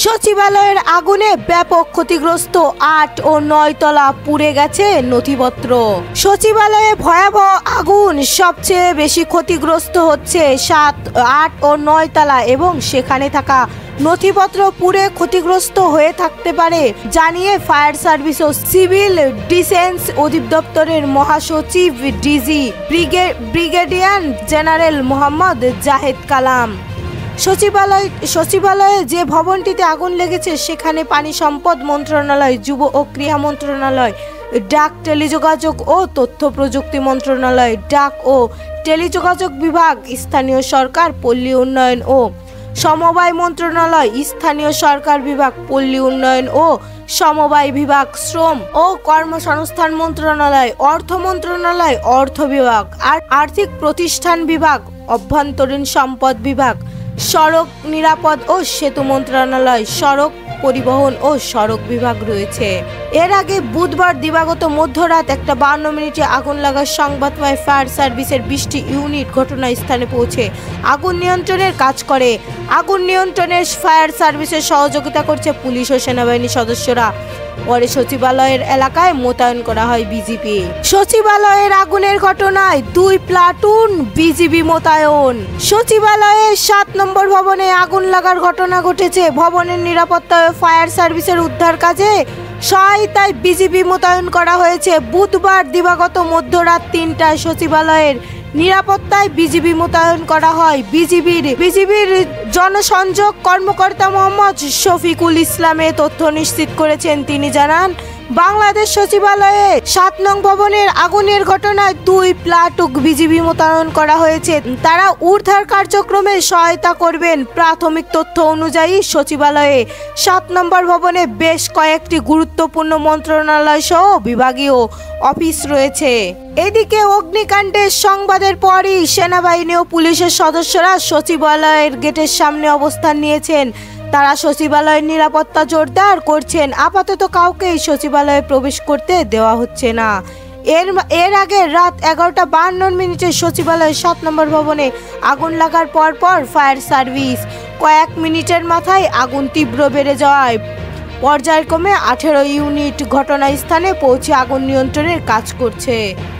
সচিবালয়ের আগুনে ব্যাপক ক্ষতিগ্রস্ত 8 ও 9 তলা পুড়ে গেছে নথিপত্র। সচিবালয়ে ভয়াবহ আগুন, সবচেয়ে বেশি ক্ষতিগ্রস্ত হচ্ছে 7, 8 ও 9 তলা এবং সেখানে থাকা নথিপত্র পুড়ে ক্ষতিগ্রস্ত হয়ে থাকতে পারে জানিয়ে ফায়ার সার্ভিস ও সিভিল ডিফেন্স অধিদপ্তরের মহাসচিব DG brigadier general Mohammad Zahed Kalam. সচিবালয়ে যে ভবনটিতে আগুন লেগেছে সেখানে পানি সম্পদ মন্ত্রণালয়, যুব ও ক্রীড়া মন্ত্রণালয়, ডাক, টেলিযোগাযোগ ও তথ্য প্রযুক্তি মন্ত্রণালয়, ডাক ও টেলিযোগাযোগ বিভাগ, স্থানীয় সরকার, পল্লী উন্নয়ন ও সমবায় মন্ত্রণালয়, স্থানীয় সরকার বিভাগ, পল্লী উন্নয়ন ও সমবায় বিভাগ, শ্রম ও কর্মসংস্থান মন্ত্রণালয়, অর্থ মন্ত্রণালয়, অর্থ বিভাগ, আর্থিক প্রতিষ্ঠান বিভাগ, অভ্যন্তরীণ সম্পদ বিভাগ, সড়ক নিরাপদ ও সেতু মন্ত্রণালয়, সড়ক পরিবহন ও সড়ক বিভাগ রয়েছে। এর আগে বুধবার দিবাগত মধ্যরাত 1:52 আগুন লাগার সংবাদ পায় ফায়ার সার্ভিসের 20টি ইউনিট ঘটনাস্থলে পৌঁছে আগুন নিয়ন্ত্রণের কাজ করে। আগুন নিয়ন্ত্রণে ফায়ার সার্ভিসের সহযোগিতা করছে পুলিশ ও সেনাবাহিনীর সদস্যরা। পরে সচিবালয়ের এলাকায় মোতায়েন করা হয় বিজিবি। সচিবালয়ের আগুনের ঘটনায় 2 প্লাটুন বিজিবি মোতায়েন। সচিবালয়ে 7 নম্বর ভবনে আগুন লাগার ঘটনা ঘটেছে। ভবনের নিরাপত্তা ও ফায়ার সার্ভিসের উদ্ধার কাজে সহায়তায় বিজিবি মোতায়েন করা হয়েছে। বুধবার দিবাগত মধ্যরাত 3টায় সচিবালয়ের নিরাপত্তায় বিজিবি মোতায়েন করা হয়। বিজিবির জনসংযোগ কর্মকর্তা মোহাম্মদ শফিকুল ইসলাম তথ্য নিশ্চিত করেছেন। তিনি জানান, বাংলাদেশ সচিবালয়ে 7 নং ভবনের আগুনের ঘটনায় 2 প্লাটুন বিজিবি মোতায়েন করা হয়েছে। তারা উদ্ধার কার্যক্রমে সহায়তা করবেন। প্রাথমিক তথ্য অনুযায়ী সচিবালয়ে 7 নম্বর ভবনে বেশ কয়েকটি গুরুত্বপূর্ণ মন্ত্রণালয় সহ বিভাগীয় অফিস রয়েছে। এদিকে অগ্নিকাণ্ডের সংবাদের পরই সেনাবাহিনী ও পুলিশের সদস্যরা সচিবালয়ের গেটের সামনে অবস্থান নিয়েছেন। তারা সচিবালয়ের নিরাপত্তা জোরদার করছেন। আপাতত কাউকেই সচিবালয়ে প্রবেশ করতে দেওয়া হচ্ছে না। এর আগে রাত 11:52 সচিবালয়ের 7 নম্বর ভবনে আগুন লাগার পর ফায়ার সার্ভিস কয়েক মিনিটের মাথায় আগুন তীব্র বেড়ে যাওয়ায় পর্যায়ক্রমে 18 ইউনিট ঘটনাস্থানে পৌঁছে আগুন নিয়ন্ত্রণের কাজ করছে।